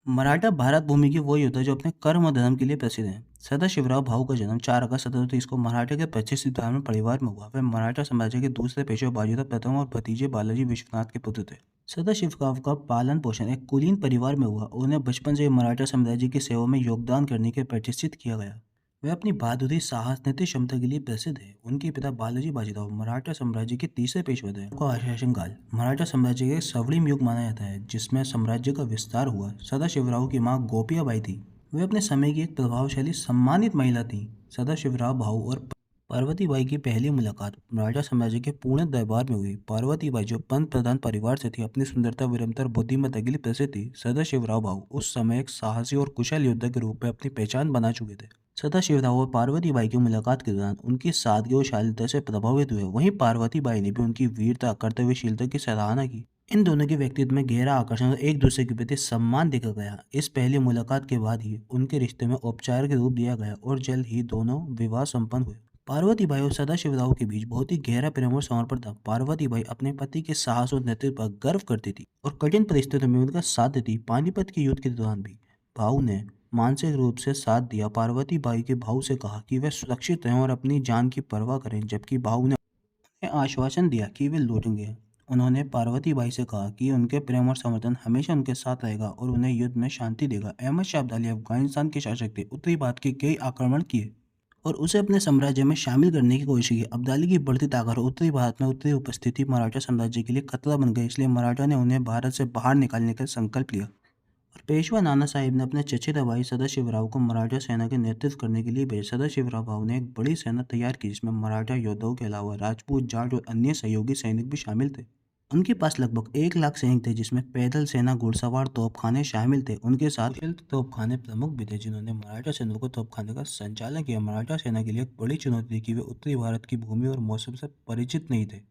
मराठा भारत भूमि के वो योद्धा जो अपने कर्म और धर्म के लिए प्रसिद्ध हैं। सदाशिवराव भाऊ का जन्म 4 अगस्त 1730 को मराठा के प्रतिष्ठित ब्राह्मण परिवार में हुआ। वे मराठा साम्राज्य के दूसरे पेशवा बाजीराव प्रथम और भतीजे बालाजी विश्वनाथ के पुत्र थे। सदाशिवराव का पालन पोषण एक कुलीन परिवार में हुआ। उन्हें बचपन से ही मराठा साम्राज्य की सेवा में योगदान करने के प्रतिष्ठित किया गया। वे अपनी बहादुरी, साहस, नीति क्षमता के लिए प्रसिद्ध है। उनके पिता बालाजी बाजीराव मराठा साम्राज्य के तीसरे पेशवा थे। को शासन काल मराठा साम्राज्य के स्वर्णिम युग माना जाता है, जिसमें साम्राज्य का विस्तार हुआ। सदाशिवराव की मां गोपियाबाई थी। वे अपने समय की एक प्रभावशाली, सम्मानित महिला थी। सदाशिवराव भाऊ और पार्वतीबाई की पहली मुलाकात मराठा साम्राज्य के पुणे दरबार में हुई। पार्वतीबाई, जो पंत प्रधान परिवार से थी, अपनी सुंदरता, विनम्रता और बुद्धिमत्ता के लिए प्रसिद्ध थी। सदाशिवराव भाऊ उस समय एक साहसी और कुशल योद्धा के रूप में अपनी पहचान बना चुके थे। सदाशिवराव और पार्वतीबाई की मुलाकात के दौरान उनकी सादगी और शालीनता से प्रभावित हुए। वहीं पार्वतीबाई ने भी उनकी वीरता, कर्तव्यशीलता की सराहना की। इन दोनों के व्यक्तित्व में गहरा आकर्षण और एक दूसरे के प्रति सम्मान देखा गया। इस पहली मुलाकात के बाद ही उनके रिश्ते में औपचारिक रूप दिया गया और जल्द ही दोनों विवाह संपन्न हुए। पार्वतीबाई और सदाशिवराव के बीच बहुत ही गहरा प्रेम और समर्पण था। पार्वतीबाई अपने पति के साहस और नेतृत्व पर गर्व करती थी और कठिन परिस्थितियों में उनका साथ देती। पानीपत के युद्ध के दौरान भी भाऊ ने मानसिक रूप से साथ दिया। पार्वतीबाई के भाऊ से कहा कि वे सुरक्षित रहें और अपनी जान की परवाह करें, जबकि भाऊ ने उन्हें आश्वासन दिया कि वे लौटेंगे। उन्होंने पार्वतीबाई से कहा कि उनके प्रेम और समर्थन हमेशा उनके साथ रहेगा और उन्हें युद्ध में शांति देगा। अहमद शाह अब्दाली अफगानिस्तान के शासक थे। उत्तरी भारत के कई आक्रमण किए और उसे अपने साम्राज्य में शामिल करने की कोशिश की। अब्दाली की बढ़ती ताकत और उत्तरी भारत में उत्तरी उपस्थिति मराठा साम्राज्य के लिए खतरा बन गई, इसलिए मराठा ने उन्हें भारत से बाहर निकालने का संकल्प लिया। और पेशवा नाना साहिब ने अपने चचेरे भाई सदाशिवराव को मराठा सेना के नेतृत्व करने के लिए भेजा। सदाशिवराव भाऊ ने एक बड़ी सेना तैयार की, जिसमें मराठा योद्धाओं के अलावा राजपूत, जाट और अन्य सहयोगी सैनिक भी शामिल थे। उनके पास लगभग 1 लाख सैनिक थे, जिसमें पैदल सेना, घुड़सवार, तोपखाने शामिल थे। उनके साथ कुशल तोपखाने प्रमुख भी थे, जिन्होंने मराठा सैनिकों को तोपखाने का संचालन किया। मराठा सेना के लिए एक बड़ी चुनौती थी कि वे उत्तरी भारत की भूमि और मौसम से परिचित नहीं थे।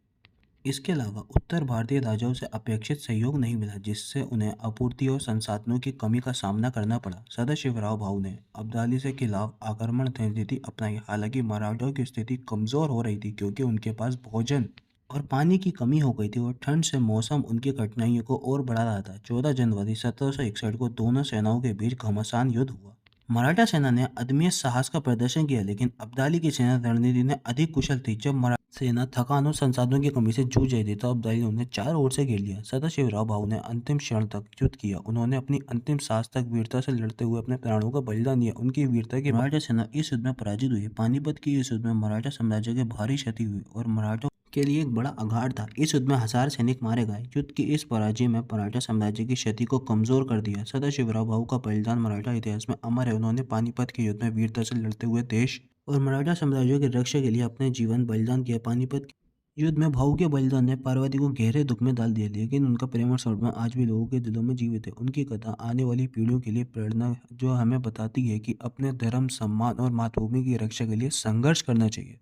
इसके अलावा उत्तर भारतीय राजाओं से अपेक्षित सहयोग नहीं मिला, जिससे उन्हें आपूर्ति और संसाधनों की कमी का सामना करना पड़ा। सदाशिवराव भाऊ ने अब्दाली से खिलाफ आक्रमण रणनीति अपनाई। हालांकि मराठों की स्थिति कमजोर हो रही थी, क्योंकि उनके पास भोजन और पानी की कमी हो गई थी और ठंड से मौसम उनकी कठिनाइयों को और बढ़ा रहा था। 14 जनवरी 1761 को दोनों सेनाओं के बीच घमासान युद्ध हुआ। मराठा सेना ने अदम्य साहस का प्रदर्शन किया, लेकिन अब्दाली की सेना रणनीति में अधिक कुशल थी। जब मराठा सेना थकान और संसाधनों की कमी से जूझ रही थी, तो अब्दाली ने उन्हें चारों ओर से घेर लिया। सदाशिवराव भाऊ ने अंतिम क्षण तक युद्ध किया। उन्होंने अपनी अंतिम सांस तक वीरता से लड़ते हुए अपने प्राणों का बलिदान दिया। उनकी वीरता की मराठा सेना इस युद्ध में पराजित हुई। पानीपत की इस युद्ध में मराठा साम्राज्य के भारी क्षति हुई और मराठों के लिए एक बड़ा आघात था। इस युद्ध में 1000 सैनिक मारे गए। युद्ध की इस पराजय में मराठा साम्राज्य की क्षति को कमजोर कर दिया। सदाशिवराव भाऊ का बलिदान मराठा इतिहास में अमर है। उन्होंने पानीपत के युद्ध में वीरता से लड़ते हुए देश और मराठा साम्राज्य की रक्षा के लिए अपने जीवन बलिदान किया। पानीपत के युद्ध में भाऊ के बलिदान ने पार्वती को गहरे दुख में डाल दिया, लेकिन उनका प्रेम और समर्पण आज भी लोगों के दिलों में जीवित है। उनकी कथा आने वाली पीढ़ियों के लिए प्रेरणा है, जो हमें बताती है कि अपने धर्म, सम्मान और मातृभूमि की रक्षा के लिए संघर्ष करना चाहिए।